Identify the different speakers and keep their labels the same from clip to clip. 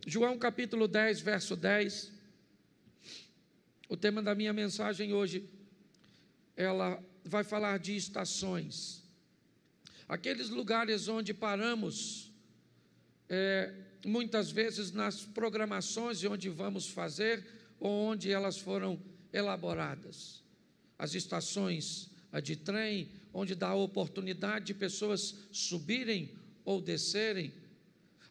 Speaker 1: João capítulo 10, verso 10. O tema da minha mensagem hoje, ela vai falar de estações. Aqueles lugares onde paramos, muitas vezes nas programações de onde vamos fazer, ou onde elas foram elaboradas. As estações de trem, onde dá a oportunidade de pessoas subirem ou descerem.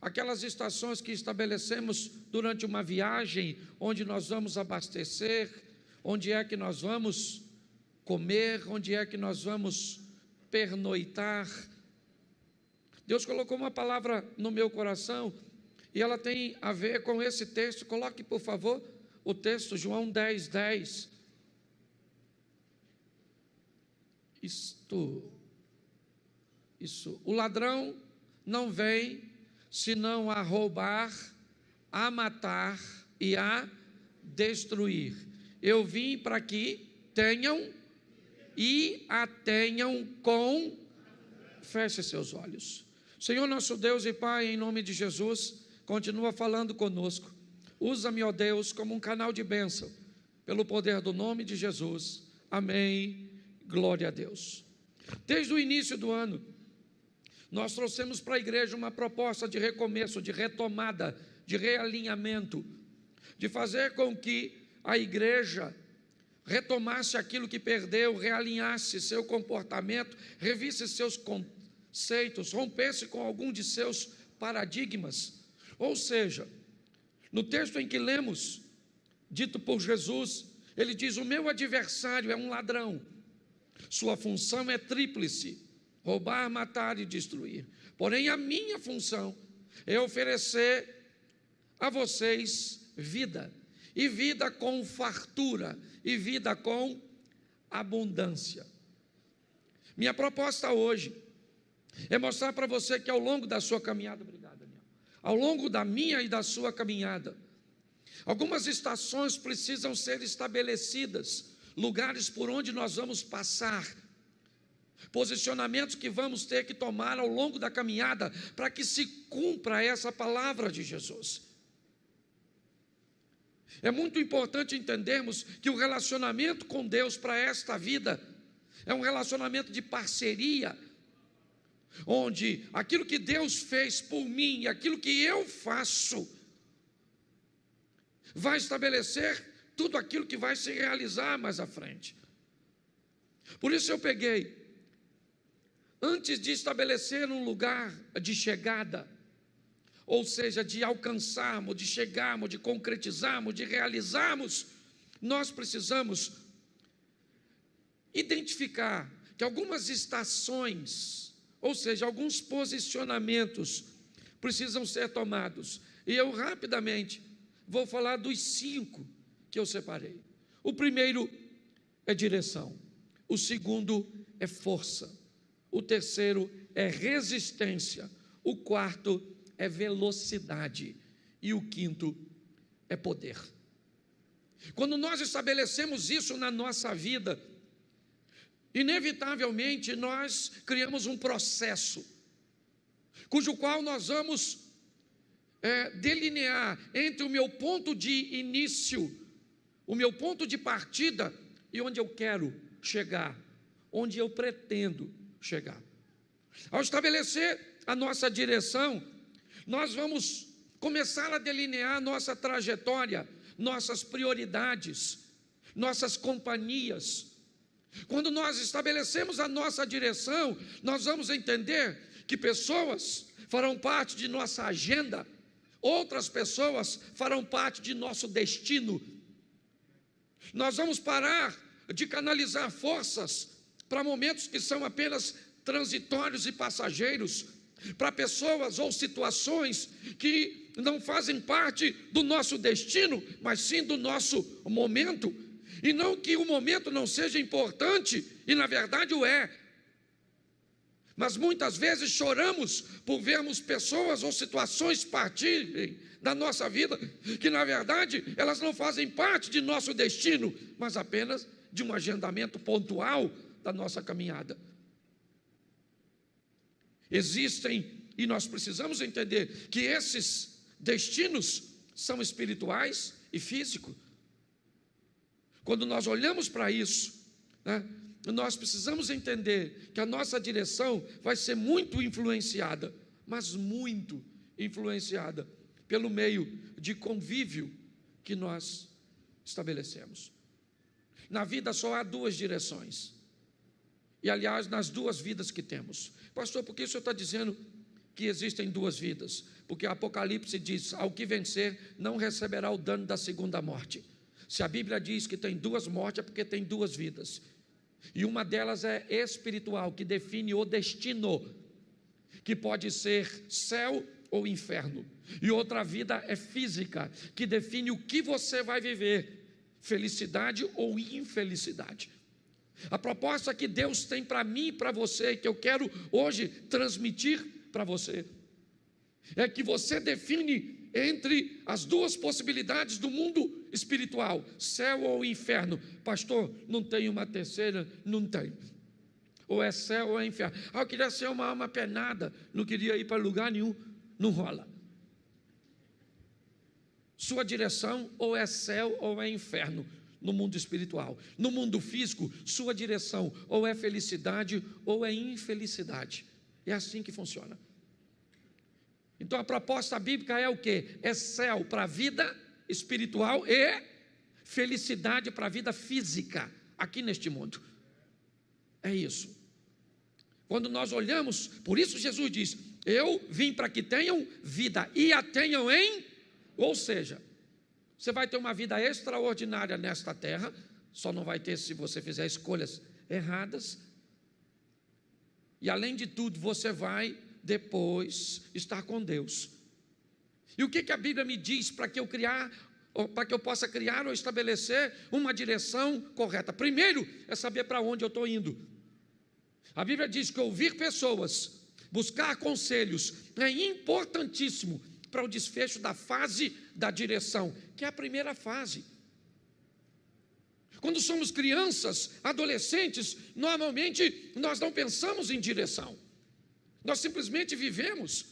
Speaker 1: Aquelas estações que estabelecemos durante uma viagem, onde nós vamos abastecer, onde é que nós vamos comer, onde é que nós vamos pernoitar. Deus colocou uma palavra no meu coração, e ela tem a ver com esse texto. Coloque, por favor, o texto, João 10, 10. Isso. O ladrão não vem senão a roubar, a matar e a destruir. Eu vim para que tenham e a tenham com... Feche seus olhos. Senhor nosso Deus e Pai, em nome de Jesus, continua falando conosco. Usa-me, ó Deus, como um canal de bênção, pelo poder do nome de Jesus. Amém. Glória a Deus. Desde o início do ano, nós trouxemos para a igreja uma proposta de recomeço, de retomada, de realinhamento, de fazer com que a igreja retomasse aquilo que perdeu, realinhasse seu comportamento, revisse seus conceitos, rompesse com algum de seus paradigmas. Ou seja, no texto em que lemos, dito por Jesus, ele diz: o meu adversário é um ladrão, sua função é tríplice: roubar, matar e destruir. Porém, a minha função é oferecer a vocês vida, e vida com fartura, e vida com abundância. Minha proposta hoje é mostrar para você que ao longo da sua caminhada, obrigado, Daniel, ao longo da minha e da sua caminhada, algumas estações precisam ser estabelecidas, lugares por onde nós vamos passar, posicionamentos que vamos ter que tomar ao longo da caminhada, para que se cumpra essa palavra de Jesus. É muito importante entendermos que o relacionamento com Deus para esta vida é um relacionamento de parceria, onde aquilo que Deus fez por mim e aquilo que eu faço vai estabelecer tudo aquilo que vai se realizar mais à frente. Por isso eu peguei, antes de estabelecer um lugar de chegada, ou seja, de alcançarmos, de chegarmos, de concretizarmos, de realizarmos, nós precisamos identificar que algumas estações, ou seja, alguns posicionamentos precisam ser tomados. E eu rapidamente vou falar dos 5 que eu separei. O primeiro é direção, o segundo é força, o terceiro é resistência, o quarto é velocidade e o quinto é poder. Quando nós estabelecemos isso na nossa vida, inevitavelmente nós criamos um processo, cujo qual nós vamos delinear entre o meu ponto de início, o meu ponto de partida e onde eu quero chegar, onde eu pretendo chegar. Ao estabelecer a nossa direção, nós vamos começar a delinear nossa trajetória, nossas prioridades, nossas companhias. Quando nós estabelecemos a nossa direção, nós vamos entender que pessoas farão parte de nossa agenda, outras pessoas farão parte de nosso destino. Nós vamos parar de canalizar forças para momentos que são apenas transitórios e passageiros, para pessoas ou situações que não fazem parte do nosso destino, mas sim do nosso momento. E não que o momento não seja importante, e na verdade o é, mas muitas vezes choramos por vermos pessoas ou situações partirem da nossa vida, que na verdade elas não fazem parte de nosso destino, mas apenas de um agendamento pontual da nossa caminhada. Existem, e nós precisamos entender que esses destinos são espirituais e físicos. Quando nós olhamos para isso, né, nós precisamos entender que a nossa direção vai ser muito influenciada, mas muito influenciada pelo meio de convívio que nós estabelecemos. Na vida só há duas direções. E, aliás, nas duas vidas que temos. Pastor, por que o senhor está dizendo que existem duas vidas? Porque Apocalipse diz: ao que vencer não receberá o dano da segunda morte. Se a Bíblia diz que tem duas mortes, é porque tem duas vidas. E uma delas é espiritual, que define o destino, que pode ser céu ou inferno. E outra vida é física, que define o que você vai viver, felicidade ou infelicidade. A proposta que Deus tem para mim e para você, que eu quero hoje transmitir para você, é que você define entre as duas possibilidades do mundo espiritual, céu ou inferno. Pastor, não tem uma terceira? Não tem. Ou é céu ou é inferno. Eu queria ser uma alma penada, não queria ir para lugar nenhum. Não rola. Sua direção ou é céu ou é inferno no mundo espiritual. No mundo físico, sua direção ou é felicidade ou é infelicidade. É assim que funciona. Então a proposta bíblica é o quê? É céu para a vida espiritual e felicidade para a vida física aqui neste mundo. É isso. Quando nós olhamos, por isso Jesus diz: eu vim para que tenham vida e a tenham em... Ou seja, você vai ter uma vida extraordinária nesta terra, só não vai ter se você fizer escolhas erradas. E além de tudo, você vai depois estar com Deus. E o que a Bíblia me diz para que eu possa criar ou estabelecer uma direção correta? Primeiro é saber para onde eu estou indo. A Bíblia diz que ouvir pessoas, buscar conselhos é importantíssimo para o desfecho da fase da direção, que é a primeira fase. Quando somos crianças, adolescentes, normalmente nós não pensamos em direção, nós simplesmente vivemos.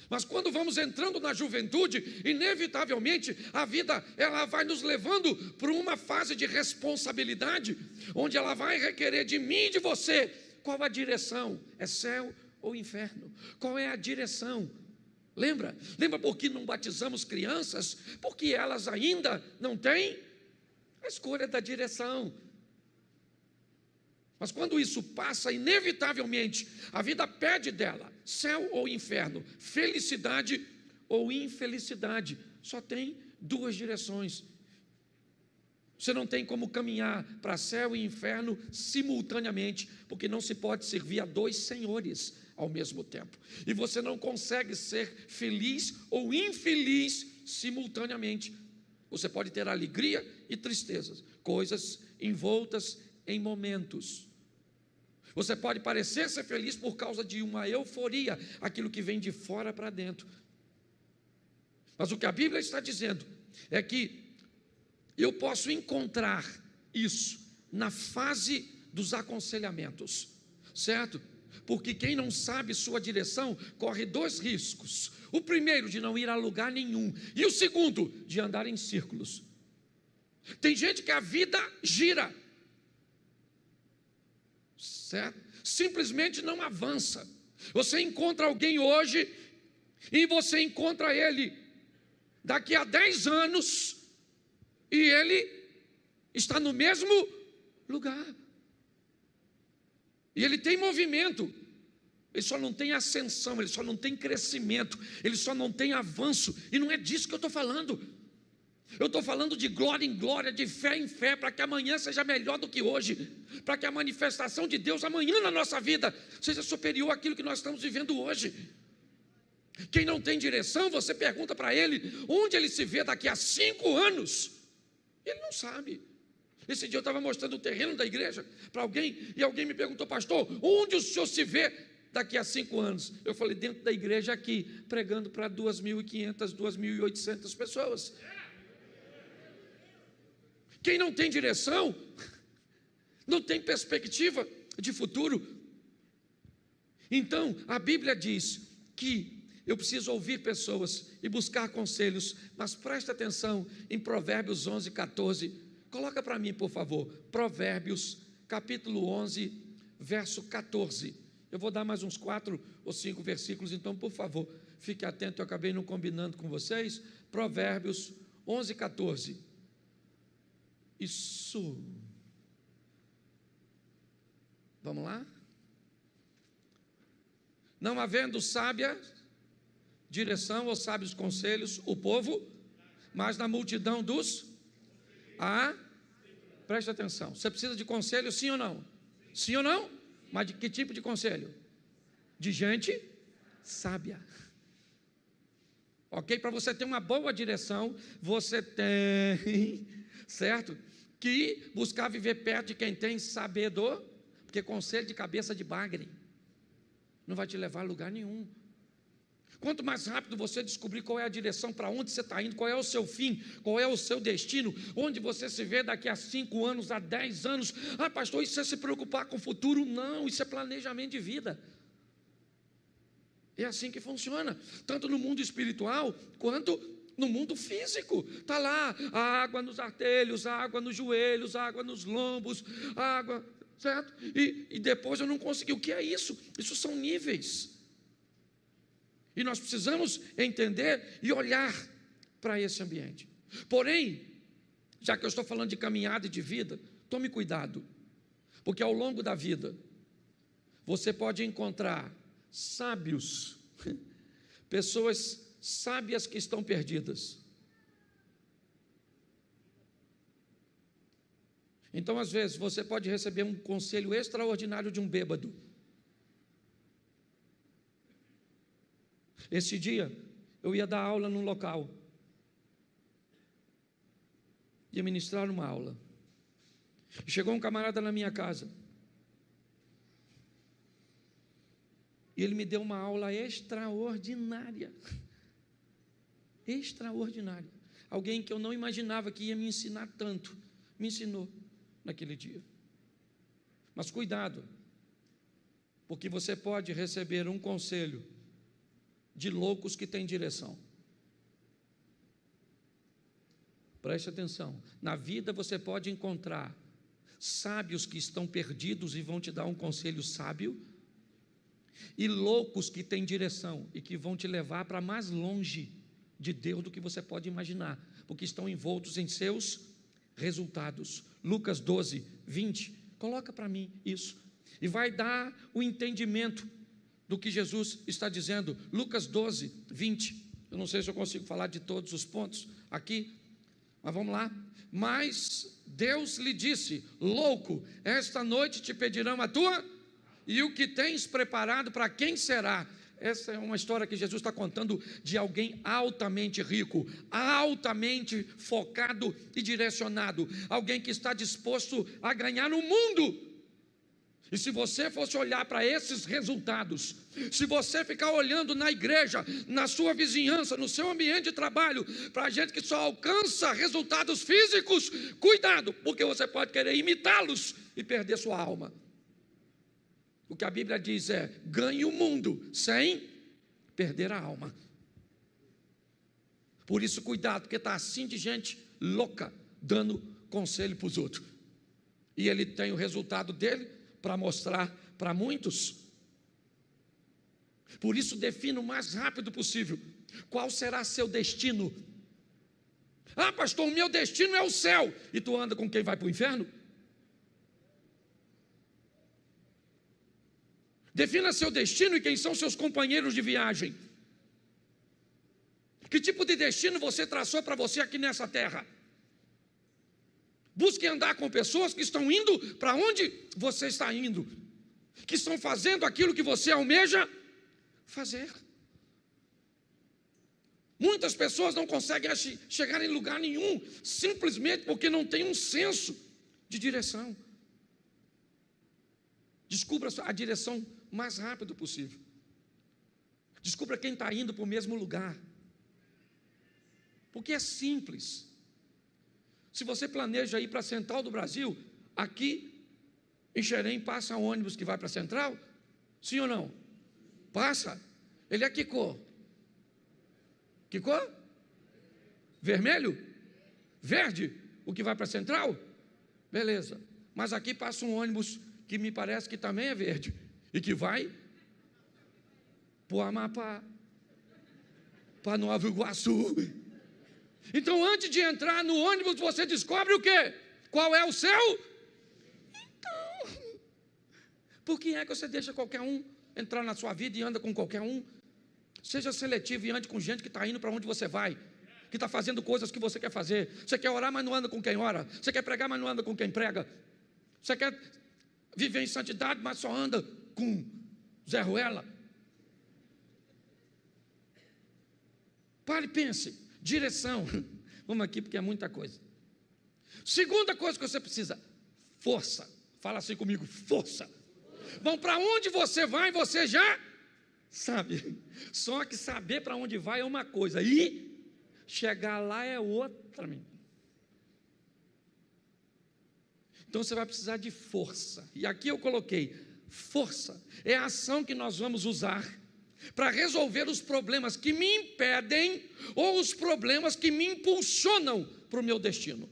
Speaker 1: Mas quando vamos entrando na juventude, inevitavelmente a vida ela vai nos levando para uma fase de responsabilidade, onde ela vai requerer de mim e de você qual a direção, é céu ou inferno? Qual é a direção? Lembra por que não batizamos crianças? Porque elas ainda não têm a escolha da direção. Mas quando isso passa, inevitavelmente, a vida pede dela, céu ou inferno, felicidade ou infelicidade. Só tem duas direções. Você não tem como caminhar para céu e inferno simultaneamente, porque não se pode servir a dois senhores ao mesmo tempo. E você não consegue ser feliz ou infeliz simultaneamente. Você pode ter alegria e tristezas, coisas envoltas em momentos. Você pode parecer ser feliz por causa de uma euforia, aquilo que vem de fora para dentro. Mas o que a Bíblia está dizendo é que eu posso encontrar isso na fase dos aconselhamentos, certo? Porque quem não sabe sua direção corre dois riscos. O primeiro, de não ir a lugar nenhum, e o segundo, de andar em círculos. Tem gente que a vida gira, certo? Simplesmente não avança. Você encontra alguém hoje e você encontra ele daqui a 10 anos e ele está no mesmo lugar. E ele tem movimento, ele só não tem ascensão, ele só não tem crescimento, ele só não tem avanço. E não é disso que eu estou falando. Eu estou falando de glória em glória, de fé em fé, para que amanhã seja melhor do que hoje, para que a manifestação de Deus amanhã na nossa vida seja superior àquilo que nós estamos vivendo hoje. Quem não tem direção, você pergunta para ele onde ele se vê daqui a 5 anos, ele não sabe. Esse dia eu estava mostrando o terreno da igreja para alguém, e alguém me perguntou: pastor, onde o senhor se vê daqui a 5 anos? Eu falei: dentro da igreja aqui, pregando para 2.500, 2.800 pessoas. Quem não tem direção, não tem perspectiva de futuro. Então, a Bíblia diz que eu preciso ouvir pessoas e buscar conselhos, mas presta atenção em Provérbios 11, 14. Coloca para mim, por favor, Provérbios, capítulo 11, verso 14. Eu vou dar mais uns 4 ou 5 versículos, então, por favor, fique atento, eu acabei não combinando com vocês. Provérbios 11, 14. Isso. Vamos lá? Não havendo sábia direção ou sábios conselhos, o povo, mas na multidão dos... Preste atenção, você precisa de conselho, sim ou não? Sim ou não? Mas de que tipo de conselho? De gente sábia. Ok? Para você ter uma boa direção, você tem, certo? Que buscar viver perto de quem tem sabedor, porque conselho de cabeça de bagre não vai te levar a lugar nenhum. Quanto mais rápido você descobrir qual é a direção, para onde você está indo, qual é o seu fim, qual é o seu destino, onde você se vê daqui a 5 anos, a 10 anos. Pastor, isso é se preocupar com o futuro? Não, isso é planejamento de vida. É assim que funciona, tanto no mundo espiritual, quanto no mundo físico. Está lá, a água nos artelhos, a água nos joelhos, a água nos lombos, a água, certo? E depois eu não consegui. O que é isso? Isso são níveis. E nós precisamos entender e olhar para esse ambiente. Porém, já que eu estou falando de caminhada e de vida, tome cuidado, porque ao longo da vida, você pode encontrar sábios, pessoas sábias que estão perdidas. Então, às vezes, você pode receber um conselho extraordinário de um bêbado. Esse dia, eu ia dar aula num local, ia ministrar uma aula, chegou um camarada na minha casa, e ele me deu uma aula extraordinária, alguém que eu não imaginava que ia me ensinar tanto, me ensinou naquele dia. Mas cuidado, porque você pode receber um conselho de loucos que têm direção. Preste atenção, na vida você pode encontrar sábios que estão perdidos e vão te dar um conselho sábio, e loucos que têm direção e que vão te levar para mais longe de Deus do que você pode imaginar, porque estão envoltos em seus resultados. Lucas 12, 20, coloca para mim isso, e vai dar o entendimento do que Jesus está dizendo. Lucas 12, 20, eu não sei se eu consigo falar de todos os pontos aqui, mas vamos lá. Mas Deus lhe disse: louco, esta noite te pedirão a tua, e o que tens preparado para quem será? Essa é uma história que Jesus está contando de alguém altamente rico, altamente focado e direcionado, alguém que está disposto a ganhar o mundo. E se você fosse olhar para esses resultados, se você ficar olhando na igreja, na sua vizinhança, no seu ambiente de trabalho, para gente que só alcança resultados físicos, cuidado, porque você pode querer imitá-los e perder sua alma. O que a Bíblia diz é: ganhe o mundo sem perder a alma. Por isso, cuidado, porque está assim de gente louca, dando conselho para os outros. E ele tem o resultado dele para mostrar para muitos. Por isso, defina o mais rápido possível qual será seu destino. Pastor, o meu destino é o céu, e tu anda com quem vai para o inferno? Defina seu destino e quem são seus companheiros de viagem. Que tipo de destino você traçou para você aqui nessa terra? Busque andar com pessoas que estão indo para onde você está indo, que estão fazendo aquilo que você almeja fazer. Muitas pessoas não conseguem chegar em lugar nenhum, simplesmente porque não tem um senso de direção. Descubra a direção o mais rápido possível. Descubra quem está indo para o mesmo lugar, porque é simples. Se você planeja ir para a Central do Brasil, aqui em Xerém passa um ônibus que vai para a Central? Sim ou não? Passa. Ele é que cor? Que cor? Vermelho? Verde? O que vai para a Central? Beleza. Mas aqui passa um ônibus que me parece que também é verde e que vai para o Amapá, para Nova Iguaçu. Então, antes de entrar no ônibus, você descobre o quê? Qual é o seu? Então, por que é que você deixa qualquer um entrar na sua vida e anda com qualquer um? Seja seletivo e ande com gente que está indo para onde você vai, que está fazendo coisas que você quer fazer. Você quer orar, mas não anda com quem ora. Você quer pregar, mas não anda com quem prega. Você quer viver em santidade, mas só anda com Zé Ruela. Pare e pense. Direção. Vamos aqui porque é muita coisa. Segunda coisa que você precisa: força. Fala assim comigo: força. Bom, para onde você vai, você já sabe. Só que saber para onde vai é uma coisa, e chegar lá é outra. Então você vai precisar de força. E aqui eu coloquei: força é a ação que nós vamos usar para resolver os problemas que me impedem ou os problemas que me impulsionam para o meu destino.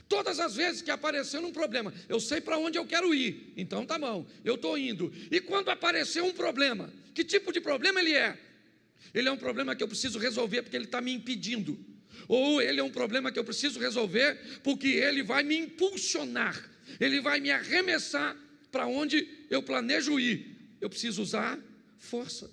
Speaker 1: Todas as vezes que aparecer um problema, eu sei para onde eu quero ir, então tá bom, eu estou indo. E quando aparecer um problema, que tipo de problema ele é? Ele é um problema que eu preciso resolver porque ele está me impedindo, ou ele é um problema que eu preciso resolver porque ele vai me impulsionar, ele vai me arremessar para onde eu planejo ir. Eu preciso usar força.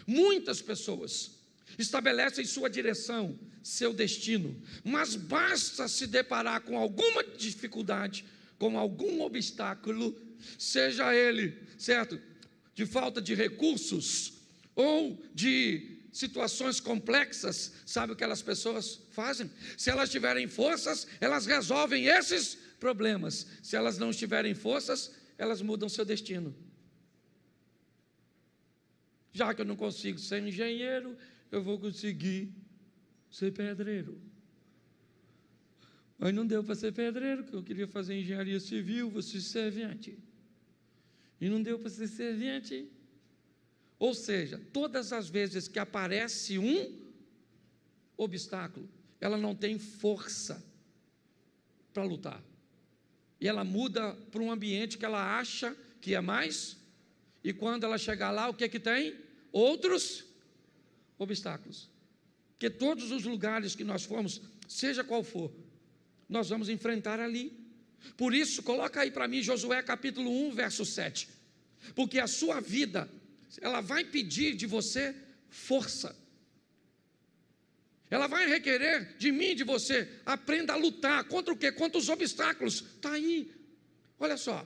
Speaker 1: Muitas pessoas estabelecem sua direção, seu destino, mas basta se deparar com alguma dificuldade, com algum obstáculo, seja ele, certo, de falta de recursos ou de situações complexas. Sabe o que aquelas pessoas fazem? Se elas tiverem forças, elas resolvem esses problemas. Se elas não tiverem forças, elas mudam seu destino. Já que eu não consigo ser engenheiro, eu vou conseguir ser pedreiro. Mas não deu para ser pedreiro, porque eu queria fazer engenharia civil, vou ser servente. E não deu para ser servente. Ou seja, todas as vezes que aparece um obstáculo, ela não tem força para lutar. E ela muda para um ambiente que ela acha que é mais. E quando ela chegar lá, o que é que tem? Outros obstáculos. Porque todos os lugares que nós formos, seja qual for, nós vamos enfrentar ali. Por isso, coloca aí para mim Josué capítulo 1, verso 7. Porque a sua vida, ela vai pedir de você força. Ela vai requerer de mim e de você: aprenda a lutar. Contra o quê? Contra os obstáculos. Está aí. Olha só.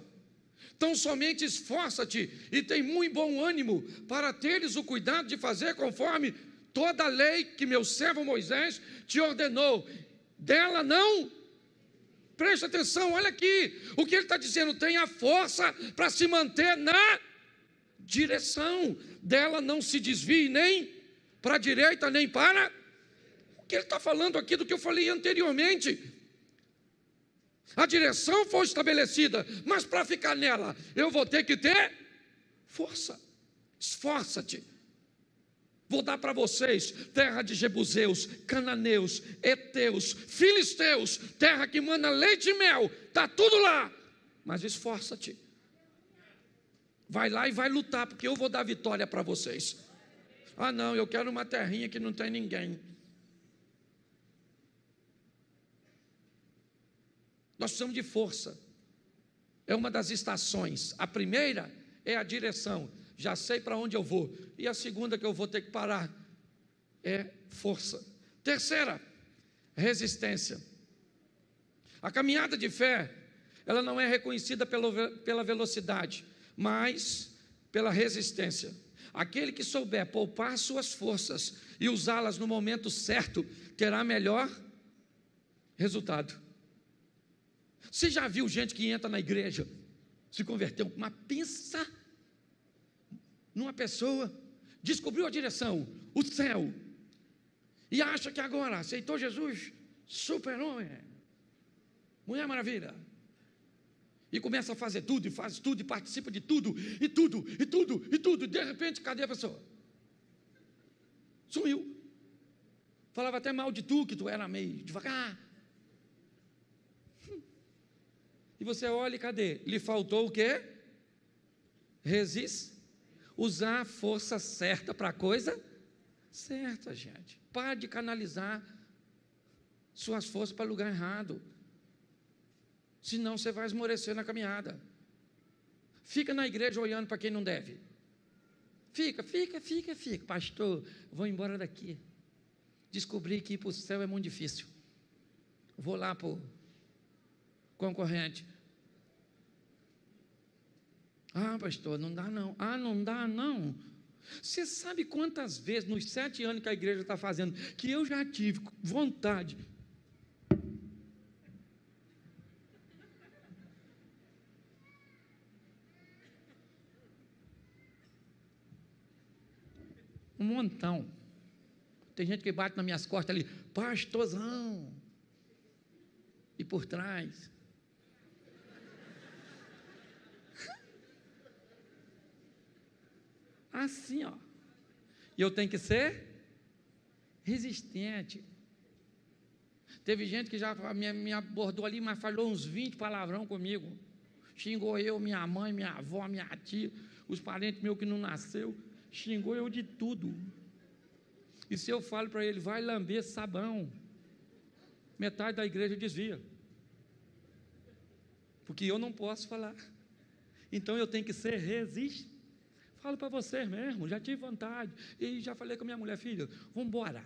Speaker 1: Então somente esforça-te e tem muito bom ânimo para teres o cuidado de fazer conforme toda a lei que meu servo Moisés te ordenou. Dela não. Preste atenção, olha aqui. O que ele está dizendo: tenha força para se manter na direção. Dela não se desvie nem para a direita nem para. O que ele está falando aqui do que eu falei anteriormente. A direção foi estabelecida, mas para ficar nela, eu vou ter que ter força. Esforça-te. Vou dar para vocês terra de jebuseus, cananeus, heteus, filisteus, terra que mana leite e mel, está tudo lá. Mas esforça-te. Vai lá e vai lutar, porque eu vou dar vitória para vocês. Ah não, eu quero uma terrinha que não tem ninguém. Nós precisamos de força. É uma das estações. A primeira é a direção. Já sei para onde eu vou. E a segunda que eu vou ter que parar é força. Terceira, resistência. A caminhada de fé, ela não é reconhecida pela velocidade, mas pela resistência. Aquele que souber poupar suas forças e usá-las no momento certo, terá melhor resultado. Você já viu gente que entra na igreja, se converteu, mas pensa numa pessoa, descobriu a direção, o céu, e acha que agora aceitou Jesus, super-homem, Mulher Maravilha, e começa a fazer tudo, e faz tudo, e participa de tudo, e de repente, cadê a pessoa? Sumiu. Falava até mal de tu, que tu era meio devagar. E você olha e cadê? Lhe faltou o quê? Usar a força certa para a coisa certa, gente. Pare de canalizar suas forças para lugar errado. Senão você vai esmorecer na caminhada. Fica na igreja olhando para quem não deve. Fica. Pastor, vou embora daqui. Descobri que ir para o céu é muito difícil. Vou lá para o concorrente. Ah, pastor, não dá não. Ah, não dá não. Você sabe quantas vezes, nos 7 anos que a igreja está fazendo, que eu já tive vontade. Um montão. Tem gente que bate nas minhas costas ali, pastorzão. E por trás. Assim, ó. E eu tenho que ser resistente. Teve gente que já me abordou ali, mas falou uns 20 palavrão comigo. Xingou eu, minha mãe, minha avó, minha tia, os parentes meus que não nasceu. Xingou eu de tudo. E se eu falo para ele, vai lamber sabão, metade da igreja desvia. Porque eu não posso falar. Então eu tenho que ser resistente. Falo para você mesmo, já tive vontade. E já falei com a minha mulher, filha, vamos embora.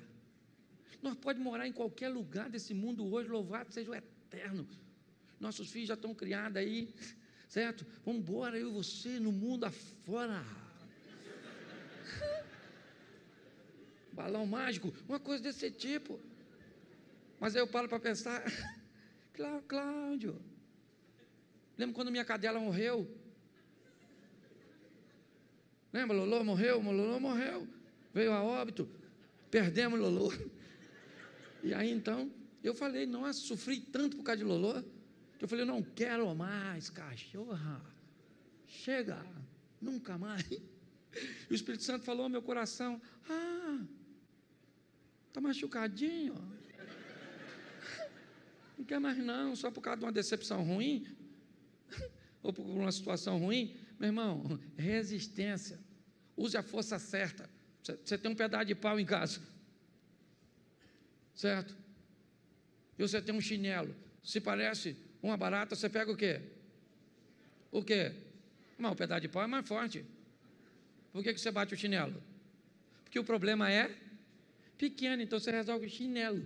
Speaker 1: Nós podemos morar em qualquer lugar desse mundo hoje, louvado seja o eterno. Nossos filhos já estão criados aí, certo? Vamos embora, eu e você, no mundo afora. Balão mágico, uma coisa desse tipo. Mas aí eu paro para pensar, Cláudio, lembra quando minha cadela morreu? Lembra, Lolô morreu? Lolô morreu, veio a óbito, perdemos Lolô. E aí então, eu falei, nossa, sofri tanto por causa de Lolô, que eu falei, não quero mais, cachorra, chega, nunca mais. E o Espírito Santo falou ao meu coração, está machucadinho, não quer mais não, só por causa de uma decepção ruim, ou por uma situação ruim. Meu irmão, resistência, use a força certa. Você tem um pedaço de pau em casa, certo? E você tem um chinelo, se parece uma barata, você pega o quê? O quê? Mas o pedaço de pau é mais forte. Por que você bate o chinelo? Porque o problema é pequeno, então você resolve o chinelo,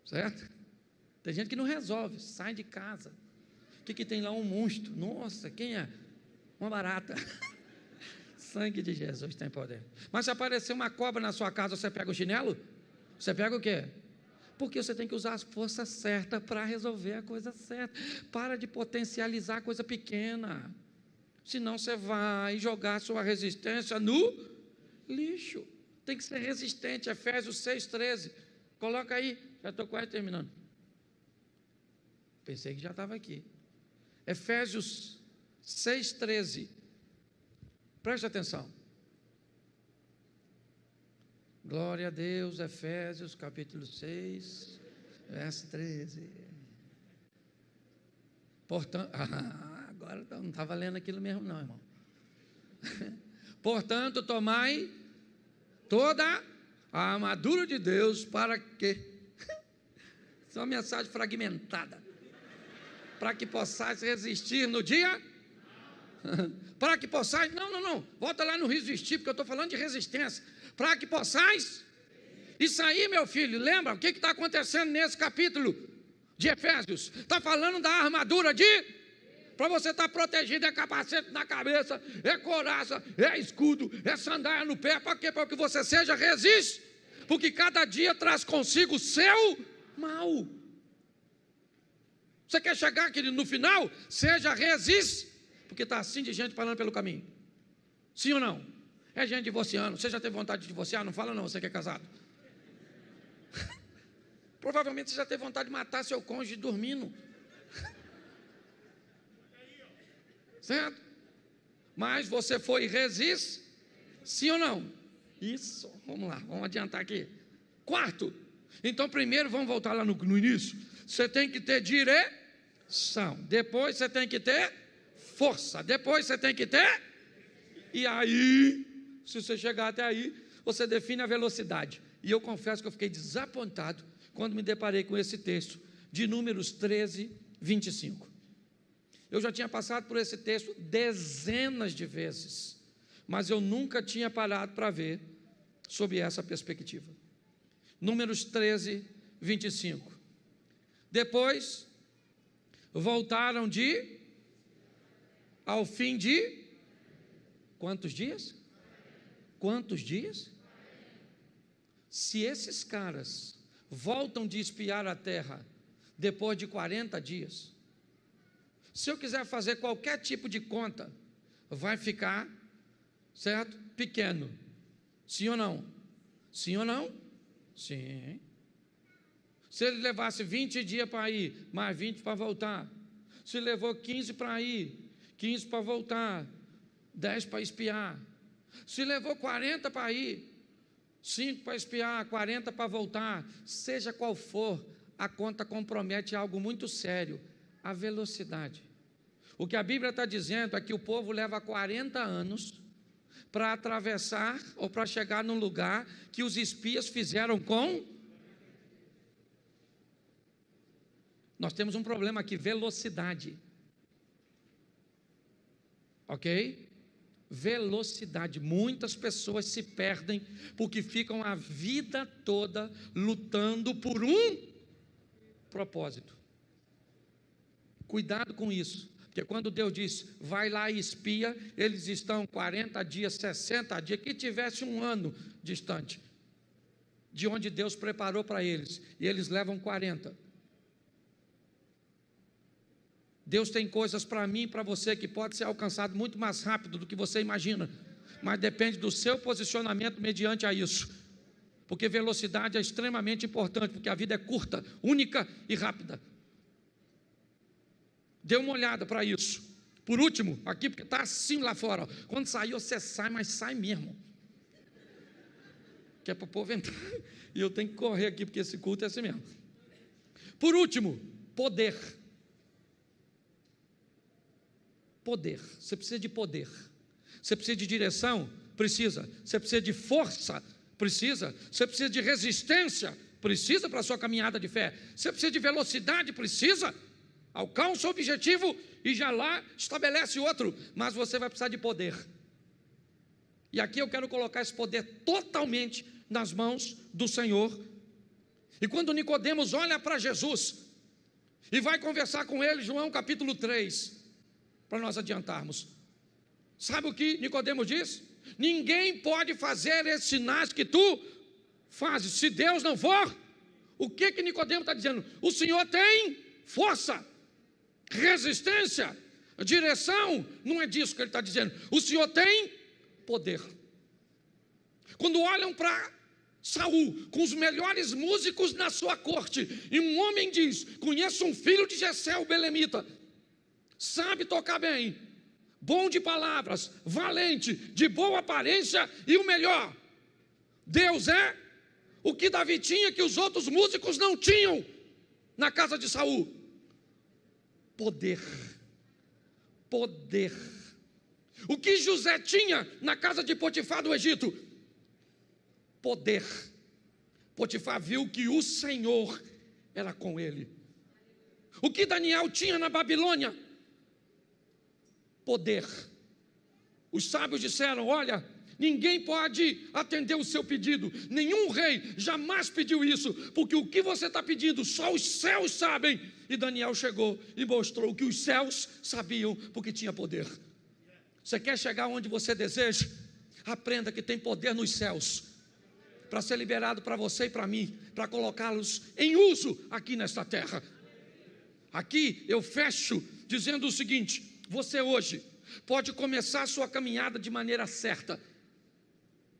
Speaker 1: certo? Tem gente que não resolve, sai de casa. O que tem lá? Um monstro. Nossa, quem é? Uma barata. Sangue de Jesus tem poder. Mas se aparecer uma cobra na sua casa, você pega o chinelo? Você pega o quê? Porque você tem que usar as forças certas para resolver a coisa certa. Para de potencializar a coisa pequena. Senão você vai jogar a sua resistência no lixo. Tem que ser resistente. Efésios 6,13. Coloca aí. Já estou quase terminando. Pensei que já estava aqui. Efésios 6,13. Preste atenção. Glória a Deus, Efésios capítulo 6, verso 13. Portanto, agora não está valendo aquilo mesmo não, irmão. Portanto, tomai toda a armadura de Deus para que... Isso é uma mensagem fragmentada. Para que possais resistir no dia... Para que possais... Não. Volta lá no resistir, porque eu estou falando de resistência. Para que possais... Isso aí, meu filho, lembra? O que está acontecendo nesse capítulo de Efésios? Está falando da armadura de... Para você estar protegido, é capacete na cabeça, é couraça, é escudo, é sandália no pé. Para quê? Para que você seja resiste. Porque cada dia traz consigo o seu mal. Você quer chegar, querido, no final? Seja resiste. Porque está assim de gente falando pelo caminho. Sim ou não? É gente divorciando. Você já teve vontade de divorciar? Não fala não, você que é casado. Provavelmente você já teve vontade de matar seu cônjuge dormindo. Certo? Mas você foi resistente. Sim ou não? Isso, vamos lá, vamos adiantar aqui. Quarto, então primeiro vamos voltar lá no início. Você tem que ter direção, depois você tem que ter força, depois você tem que ter... E aí, se você chegar até aí, você define a velocidade. E eu confesso que eu fiquei desapontado quando me deparei com esse texto de Números 13, 25. Eu já tinha passado por esse texto dezenas de vezes, mas eu nunca tinha parado para ver sob essa perspectiva. Números 13, 25. Depois, voltaram ao fim de quantos dias? Quantos dias? Se esses caras voltam de espiar a terra depois de 40 dias, se eu quiser fazer qualquer tipo de conta, vai ficar, certo? Pequeno. Sim ou não? Sim ou não? Sim. Se ele levasse 20 dias para ir, mais 20 para voltar. Se levou 15 para ir, 15 para voltar, 10 para espiar. Se levou 40 para ir, 5 para espiar, 40 para voltar, seja qual for, a conta compromete algo muito sério, a velocidade. O que a Bíblia está dizendo é que o povo leva 40 anos para atravessar ou para chegar num lugar que os espias fizeram com... Nós temos um problema aqui, velocidade. Ok? Velocidade. Muitas pessoas se perdem porque ficam a vida toda lutando por um propósito. Cuidado com isso, porque quando Deus diz, vai lá e espia, eles estão 40 dias, 60 dias, que tivesse um ano distante de onde Deus preparou para eles, e eles levam 40. Deus tem coisas para mim e para você que pode ser alcançado muito mais rápido do que você imagina, mas depende do seu posicionamento mediante a isso, porque velocidade é extremamente importante, porque a vida é curta, única e rápida. Dê uma olhada para isso. Por último, aqui, porque está assim lá fora, ó. Quando sair você sai, mas sai mesmo, que é para o povo entrar, e eu tenho que correr aqui, porque esse culto é assim mesmo. Por último, poder. Poder, você precisa de poder, você precisa de direção, precisa, você precisa de força, precisa, você precisa de resistência, precisa para a sua caminhada de fé, você precisa de velocidade, precisa, alcança o objetivo e já lá estabelece outro, mas você vai precisar de poder, e aqui eu quero colocar esse poder totalmente nas mãos do Senhor. E quando Nicodemos olha para Jesus e vai conversar com ele, João capítulo 3, para nós adiantarmos, sabe o que Nicodemos diz? Ninguém pode fazer esses sinais que tu fazes, se Deus não for. O que Nicodemos está dizendo? O Senhor tem força, resistência, direção, não é disso que ele está dizendo, o Senhor tem poder. Quando olham para Saul, com os melhores músicos na sua corte, e um homem diz, conheço um filho de Jessé, o belemita, sabe tocar bem, bom de palavras, valente, de boa aparência e o melhor, Deus é o que Davi tinha que os outros músicos não tinham na casa de Saul. Poder, poder. O que José tinha na casa de Potifar do Egito? Poder. Potifar viu que o Senhor era com ele. O que Daniel tinha na Babilônia? Poder. Os sábios disseram, olha, ninguém pode atender o seu pedido, nenhum rei jamais pediu isso, porque o que você está pedindo, só os céus sabem. E Daniel chegou e mostrou que os céus sabiam, porque tinha poder. Você quer chegar onde você deseja? Aprenda que tem poder nos céus, para ser liberado para você e para mim, para colocá-los em uso aqui nesta terra. Aqui eu fecho dizendo o seguinte, você hoje pode começar a sua caminhada de maneira certa,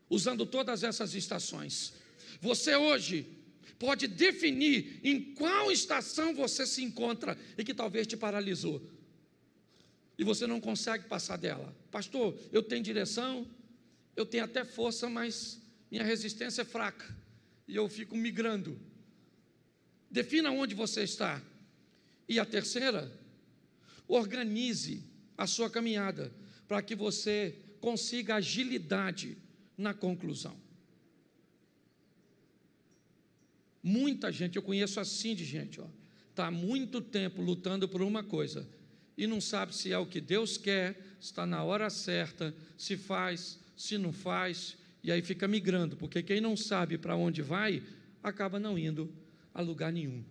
Speaker 1: usando todas essas estações. Você hoje pode definir em qual estação você se encontra e que talvez te paralisou, e você não consegue passar dela. Pastor, eu tenho direção, Eu tenho até força, mas minha resistência é fraca, e eu fico migrando. Defina onde você está. E a terceira, organize a sua caminhada, para que você consiga agilidade na conclusão. Muita gente, eu conheço assim de gente, está há muito tempo lutando por uma coisa, e não sabe se é o que Deus quer, se está na hora certa, se faz, se não faz, e aí fica migrando, porque quem não sabe para onde vai, acaba não indo a lugar nenhum.